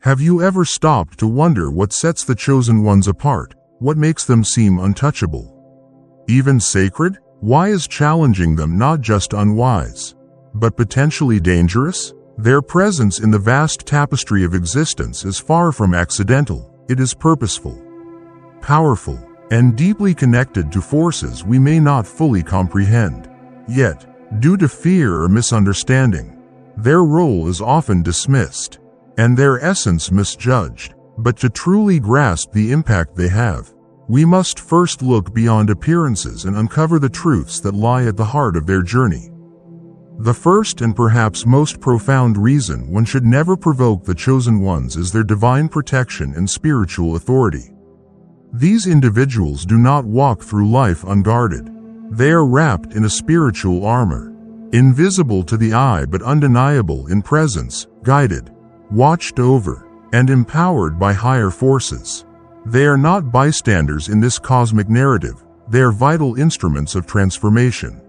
Have you ever stopped to wonder what sets the chosen ones apart? What makes them seem untouchable? Even sacred? Why is challenging them not just unwise, but potentially dangerous? Their presence in the vast tapestry of existence is far from accidental. It is purposeful, powerful, and deeply connected to forces we may not fully comprehend. Yet, due to fear or misunderstanding, their role is often dismissed, and their essence misjudged. But to truly grasp the impact they have, we must first look beyond appearances and uncover the truths that lie at the heart of their journey. The first and perhaps most profound reason one should never provoke the chosen ones is their divine protection and spiritual authority. These individuals do not walk through life unguarded. They are wrapped in a spiritual armor, invisible to the eye but undeniable in presence, guided, watched over, and empowered by higher forces. They are not bystanders in this cosmic narrative. They are vital instruments of transformation.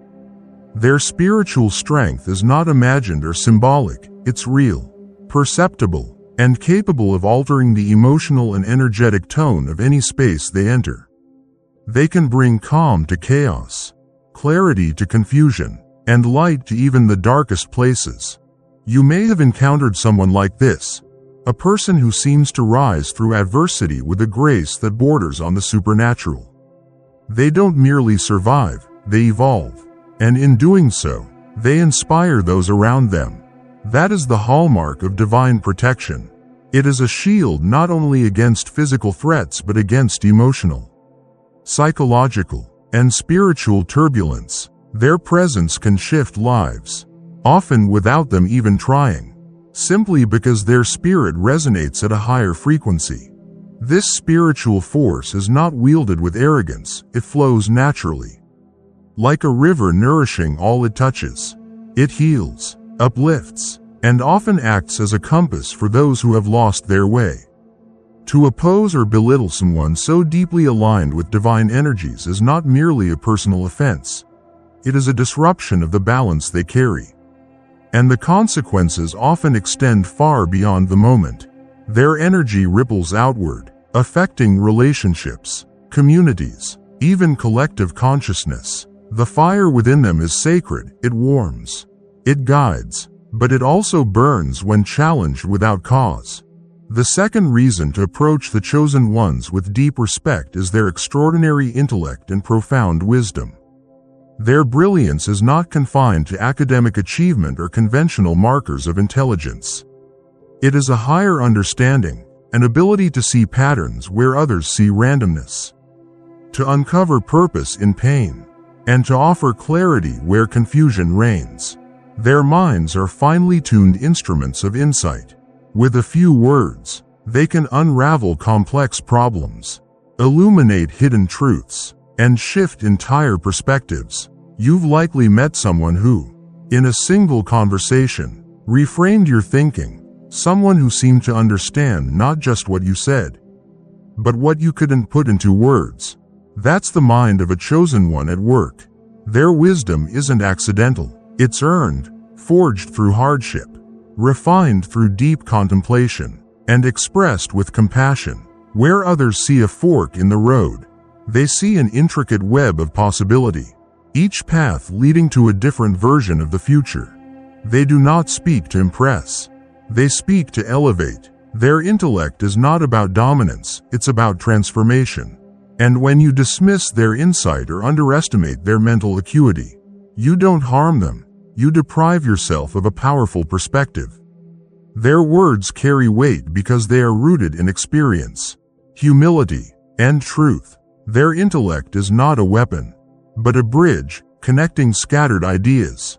Their spiritual strength is not imagined or symbolic. It's real, perceptible, and capable of altering the emotional and energetic tone of any space they enter. They can bring calm to chaos, clarity to confusion, and light to even the darkest places. You may have encountered someone like this, a person who seems to rise through adversity with a grace that borders on the supernatural. They don't merely survive, they evolve, and in doing so, they inspire those around them. That is the hallmark of divine protection. It is a shield not only against physical threats but against emotional, psychological, and spiritual turbulence. Their presence can shift lives, often without them even trying, simply because their spirit resonates at a higher frequency. This spiritual force is not wielded with arrogance, it flows naturally. Like a river nourishing all it touches, it heals, uplifts, and often acts as a compass for those who have lost their way. To oppose or belittle someone so deeply aligned with divine energies is not merely a personal offense. It is a disruption of the balance they carry. And the consequences often extend far beyond the moment. Their energy ripples outward, affecting relationships, communities, even collective consciousness. The fire within them is sacred. It warms, it guides, but it also burns when challenged without cause. The second reason to approach the chosen ones with deep respect is their extraordinary intellect and profound wisdom. Their brilliance is not confined to academic achievement or conventional markers of intelligence. It is a higher understanding, an ability to see patterns where others see randomness, to uncover purpose in pain, and to offer clarity where confusion reigns. Their minds are finely tuned instruments of insight. With a few words, they can unravel complex problems, illuminate hidden truths, and shift entire perspectives. You've likely met someone who, in a single conversation, reframed your thinking, someone who seemed to understand not just what you said, but what you couldn't put into words. That's the mind of a chosen one at work. Their wisdom isn't accidental. It's earned, forged through hardship, refined through deep contemplation, and expressed with compassion. Where others see a fork in the road, they see an intricate web of possibility, each path leading to a different version of the future. They do not speak to impress. They speak to elevate. Their intellect is not about dominance, it's about transformation. And when you dismiss their insight or underestimate their mental acuity, you don't harm them, you deprive yourself of a powerful perspective. Their words carry weight because they are rooted in experience, humility, and truth. Their intellect is not a weapon, but a bridge connecting scattered ideas,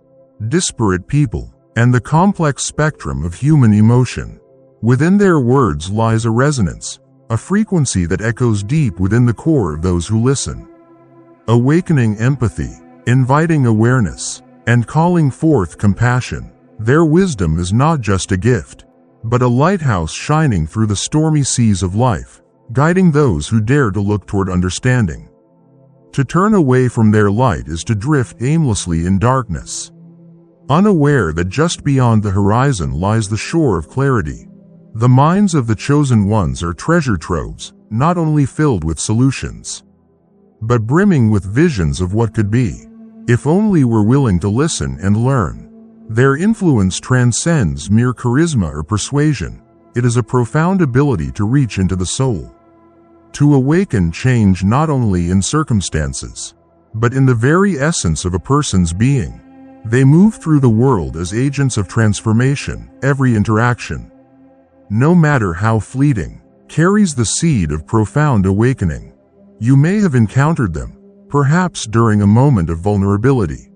disparate people, and the complex spectrum of human emotion. Within their words lies a resonance, a frequency that echoes deep within the core of those who listen, awakening empathy, inviting awareness, and calling forth compassion. Their wisdom is not just a gift, but a lighthouse shining through the stormy seas of life, guiding those who dare to look toward understanding. To turn away from their light is to drift aimlessly in darkness, unaware that just beyond the horizon lies the shore of clarity. The minds of the chosen ones are treasure troves, not only filled with solutions, but brimming with visions of what could be, if only we're willing to listen and learn. Their influence transcends mere charisma or persuasion. It is a profound ability to reach into the soul, to awaken change not only in circumstances, but in the very essence of a person's being. They move through the world as agents of transformation. Every interaction, no matter how fleeting, carries the seed of profound awakening. You may have encountered them, perhaps during a moment of vulnerability,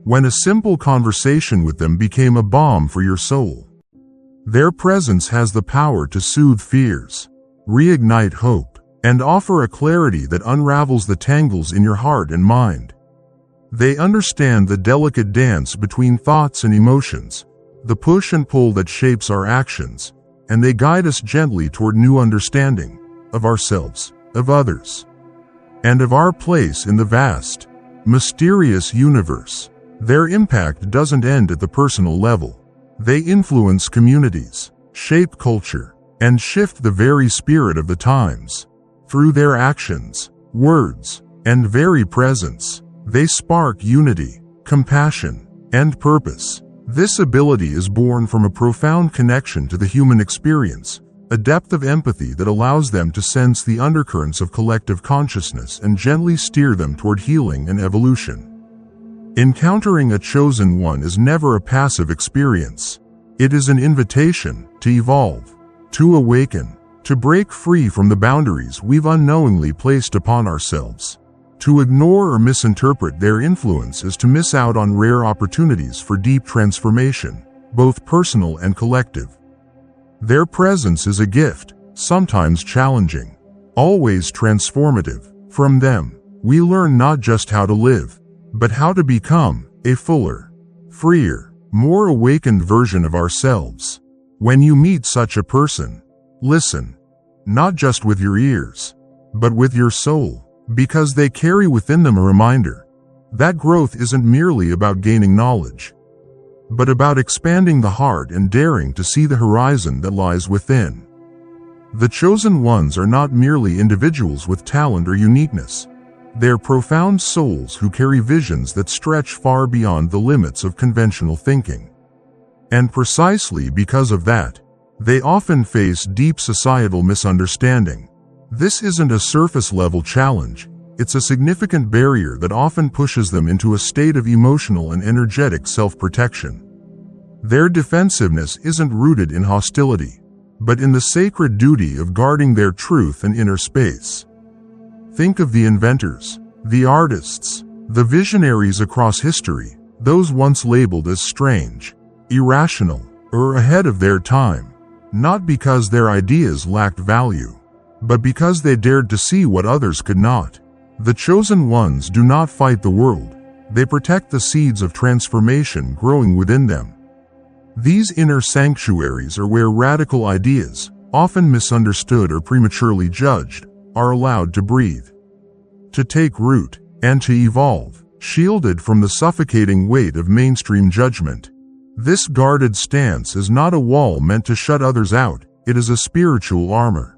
when a simple conversation with them became a balm for your soul. Their presence has the power to soothe fears, reignite hope, and offer a clarity that unravels the tangles in your heart and mind. They understand the delicate dance between thoughts and emotions, the push and pull that shapes our actions, and they guide us gently toward new understanding of ourselves, of others, and of our place in the vast, mysterious universe. Their impact doesn't end at the personal level. They influence communities, shape culture, and shift the very spirit of the times. Through their actions, words, and very presence, they spark unity, compassion, and purpose. This ability is born from a profound connection to the human experience, a depth of empathy that allows them to sense the undercurrents of collective consciousness and gently steer them toward healing and evolution. Encountering a chosen one is never a passive experience. It is an invitation to evolve, to awaken, to break free from the boundaries we've unknowingly placed upon ourselves. To ignore or misinterpret their influence is to miss out on rare opportunities for deep transformation, both personal and collective. Their presence is a gift, sometimes challenging, always transformative. From them, we learn not just how to live, but how to become a fuller, freer, more awakened version of ourselves. When you meet such a person, listen, not just with your ears, but with your soul, because they carry within them a reminder that growth isn't merely about gaining knowledge, but about expanding the heart and daring to see the horizon that lies within. The chosen ones are not merely individuals with talent or uniqueness. They're profound souls who carry visions that stretch far beyond the limits of conventional thinking. And precisely because of that, they often face deep societal misunderstanding. This isn't a surface-level challenge. It's a significant barrier that often pushes them into a state of emotional and energetic self-protection. Their defensiveness isn't rooted in hostility, but in the sacred duty of guarding their truth and inner space. Think of the inventors, the artists, the visionaries across history, those once labeled as strange, irrational, or ahead of their time, not because their ideas lacked value, but because they dared to see what others could not. The chosen ones do not fight the world. They protect the seeds of transformation growing within them. These inner sanctuaries are where radical ideas, often misunderstood or prematurely judged, are allowed to breathe, to take root, and to evolve, shielded from the suffocating weight of mainstream judgment. This guarded stance is not a wall meant to shut others out. It is a spiritual armor,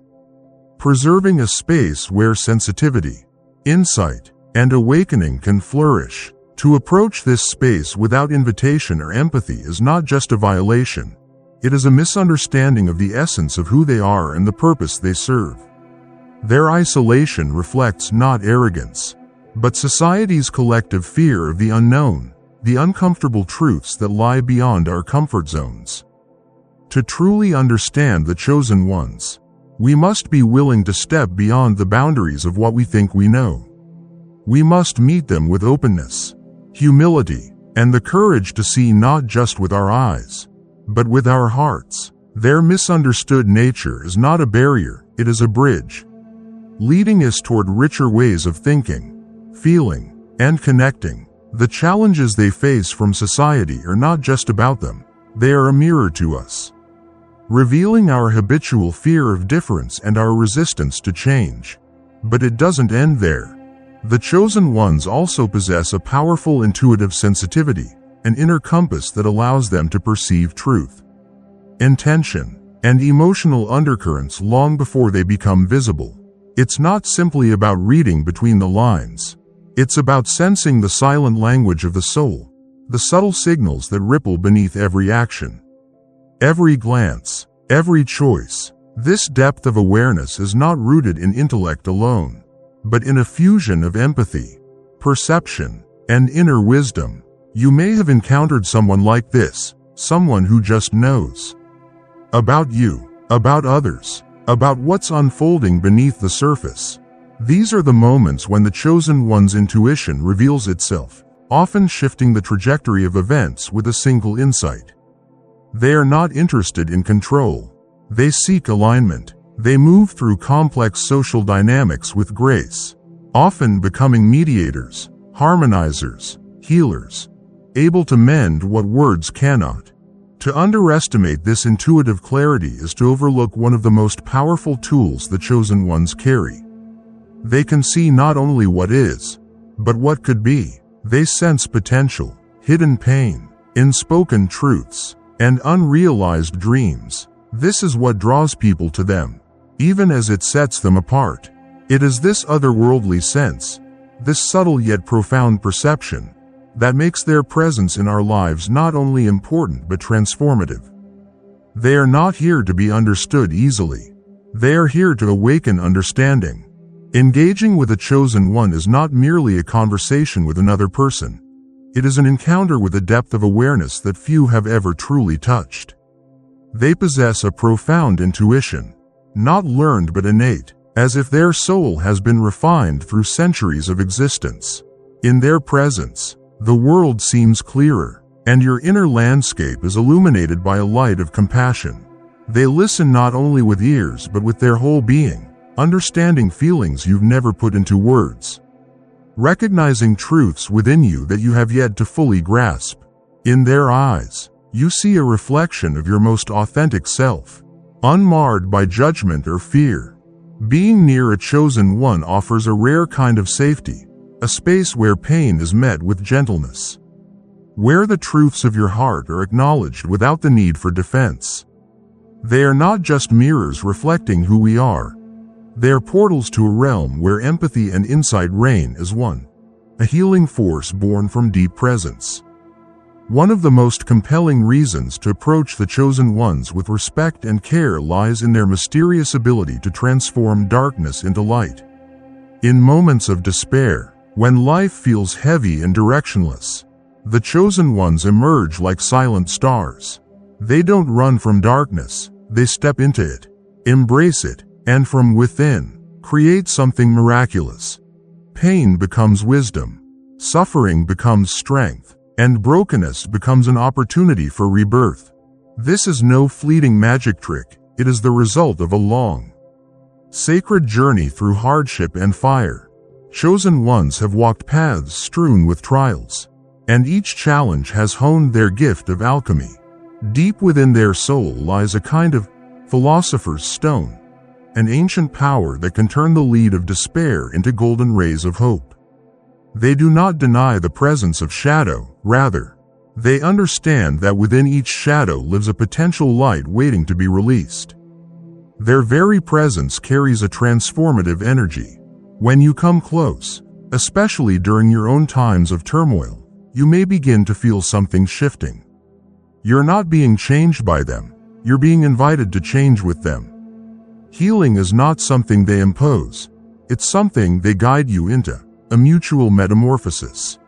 preserving a space where sensitivity, insight, and awakening can flourish. To approach this space without invitation or empathy is not just a violation. It is a misunderstanding of the essence of who they are and the purpose they serve. Their isolation reflects not arrogance, but society's collective fear of the unknown, the uncomfortable truths that lie beyond our comfort zones. To truly understand the chosen ones, we must be willing to step beyond the boundaries of what we think we know. We must meet them with openness, humility, and the courage to see not just with our eyes, but with our hearts. Their misunderstood nature is not a barrier, it is a bridge, leading us toward richer ways of thinking, feeling, and connecting. The challenges they face from society are not just about them, they are a mirror to us, revealing our habitual fear of difference and our resistance to change. But it doesn't end there. The chosen ones also possess a powerful intuitive sensitivity, an inner compass that allows them to perceive truth, intention, and emotional undercurrents long before they become visible. It's not simply about reading between the lines. It's about sensing the silent language of the soul, the subtle signals that ripple beneath every action, every glance, every choice. This depth of awareness is not rooted in intellect alone, but in a fusion of empathy, perception, and inner wisdom. You may have encountered someone like this, someone who just knows about you, about others, about what's unfolding beneath the surface. These are the moments when the chosen one's intuition reveals itself, often shifting the trajectory of events with a single insight. They are not interested in control. They seek alignment. They move through complex social dynamics with grace, often becoming mediators, harmonizers, healers, able to mend what words cannot. To underestimate this intuitive clarity is to overlook one of the most powerful tools the chosen ones carry. They can see not only what is, but what could be. They sense potential, hidden pain, unspoken truths, and unrealized dreams. This is what draws people to them, even as it sets them apart. It is this otherworldly sense, this subtle yet profound perception, that makes their presence in our lives not only important but transformative. They are not here to be understood easily. They are here to awaken understanding. Engaging with a chosen one is not merely a conversation with another person. It is an encounter with a depth of awareness that few have ever truly touched. They possess a profound intuition, not learned but innate, as if their soul has been refined through centuries of existence. In their presence, the world seems clearer, and your inner landscape is illuminated by a light of compassion. They listen not only with ears but with their whole being, understanding feelings you've never put into words, recognizing truths within you that you have yet to fully grasp. In their eyes, you see a reflection of your most authentic self, unmarred by judgment or fear. Being near a chosen one offers a rare kind of safety, a space where pain is met with gentleness, where the truths of your heart are acknowledged without the need for defense. They are not just mirrors reflecting who we are. They are portals to a realm where empathy and insight reign as one, a healing force born from deep presence. One of the most compelling reasons to approach the chosen ones with respect and care lies in their mysterious ability to transform darkness into light. In moments of despair, when life feels heavy and directionless, the chosen ones emerge like silent stars. They don't run from darkness, they step into it, embrace it, and from within, create something miraculous. Pain becomes wisdom, suffering becomes strength, and brokenness becomes an opportunity for rebirth. This is no fleeting magic trick, it is the result of a long, sacred journey through hardship and fire. Chosen ones have walked paths strewn with trials, and each challenge has honed their gift of alchemy. Deep within their soul lies a kind of philosopher's stone, an ancient power that can turn the lead of despair into golden rays of hope. They do not deny the presence of shadow, rather, they understand that within each shadow lives a potential light waiting to be released. Their very presence carries a transformative energy. When you come close, especially during your own times of turmoil, you may begin to feel something shifting. You're not being changed by them, you're being invited to change with them. Healing is not something they impose, it's something they guide you into, a mutual metamorphosis,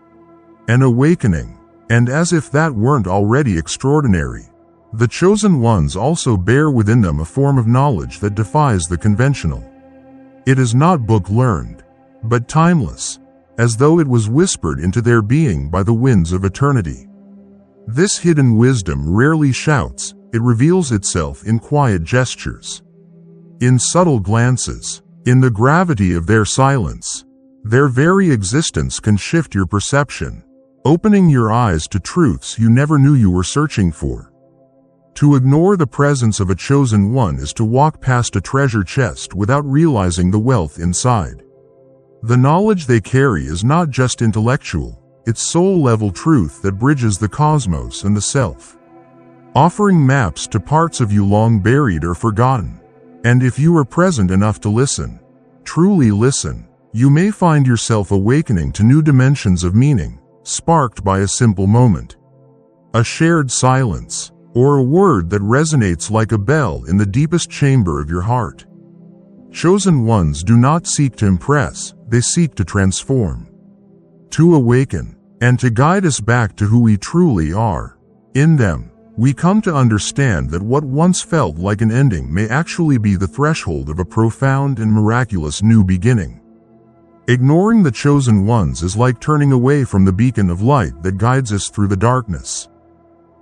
an awakening. And as if that weren't already extraordinary, the chosen ones also bear within them a form of knowledge that defies the conventional. It is not book-learned, but timeless, as though it was whispered into their being by the winds of eternity. This hidden wisdom rarely shouts, it reveals itself in quiet gestures, in subtle glances, in the gravity of their silence. Their very existence can shift your perception, opening your eyes to truths you never knew you were searching for. To ignore the presence of a chosen one is to walk past a treasure chest without realizing the wealth inside. The knowledge they carry is not just intellectual, it's soul-level truth that bridges the cosmos and the self. offering maps to parts of you long buried or forgotten. And if you are present enough to listen, truly listen, you may find yourself awakening to new dimensions of meaning, sparked by a simple moment, a shared silence, or a word that resonates like a bell in the deepest chamber of your heart. Chosen ones do not seek to impress, they seek to transform, to awaken, and to guide us back to who we truly are. In them, we come to understand that what once felt like an ending may actually be the threshold of a profound and miraculous new beginning. Ignoring the chosen ones is like turning away from the beacon of light that guides us through the darkness,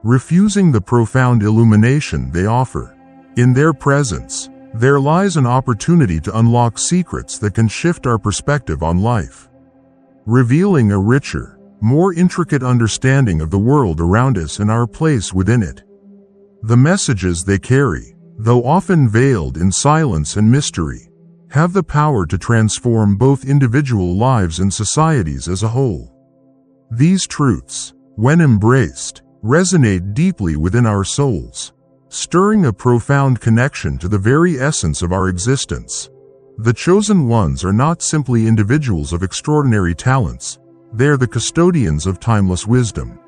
refusing the profound illumination they offer. In their presence, there lies an opportunity to unlock secrets that can shift our perspective on life, revealing a richer, more intricate understanding of the world around us and our place within it. The messages they carry, though often veiled in silence and mystery, have the power to transform both individual lives and societies as a whole. These truths, when embraced, resonate deeply within our souls, stirring a profound connection to the very essence of our existence. The chosen ones are not simply individuals of extraordinary talents, they are the custodians of timeless wisdom,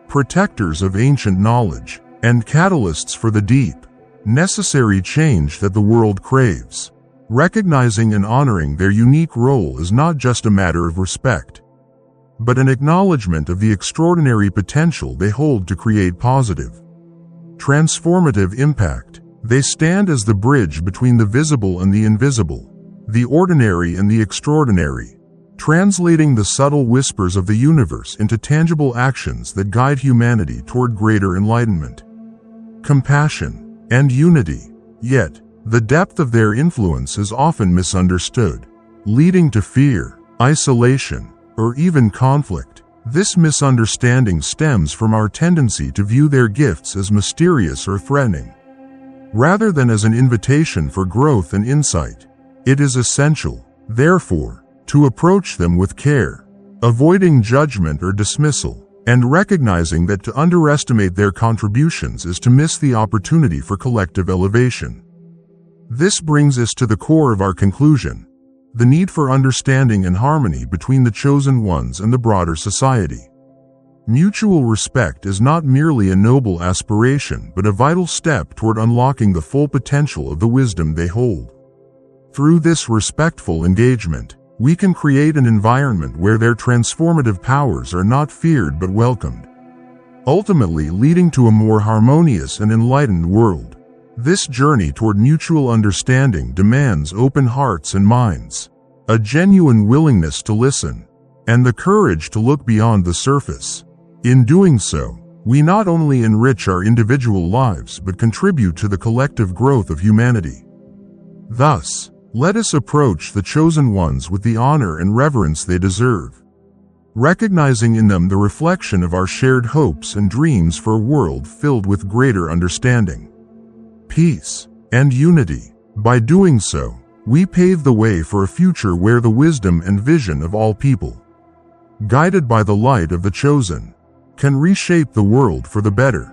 protectors of ancient knowledge, and catalysts for the deep, necessary change that the world craves. Recognizing and honoring their unique role is not just a matter of respect, but an acknowledgement of the extraordinary potential they hold to create positive, transformative impact. They stand as the bridge between the visible and the invisible, the ordinary and the extraordinary, translating the subtle whispers of the universe into tangible actions that guide humanity toward greater enlightenment, compassion, and unity. Yet, the depth of their influence is often misunderstood, leading to fear, isolation, or even conflict. This misunderstanding stems from our tendency to view their gifts as mysterious or threatening, rather than as an invitation for growth and insight. It is essential, therefore, to approach them with care, avoiding judgment or dismissal, and recognizing that to underestimate their contributions is to miss the opportunity for collective elevation. This brings us to the core of our conclusion: the need for understanding and harmony between the chosen ones and the broader society. Mutual respect is not merely a noble aspiration but a vital step toward unlocking the full potential of the wisdom they hold. Through this respectful engagement, we can create an environment where their transformative powers are not feared but welcomed, ultimately leading to a more harmonious and enlightened world. This journey toward mutual understanding demands open hearts and minds, a genuine willingness to listen, and the courage to look beyond the surface. In doing so, we not only enrich our individual lives but contribute to the collective growth of humanity. Thus, let us approach the chosen ones with the honor and reverence they deserve, recognizing in them the reflection of our shared hopes and dreams for a world filled with greater understanding, peace, and unity. By doing so, we pave the way for a future where the wisdom and vision of all people, guided by the light of the chosen, can reshape the world for the better.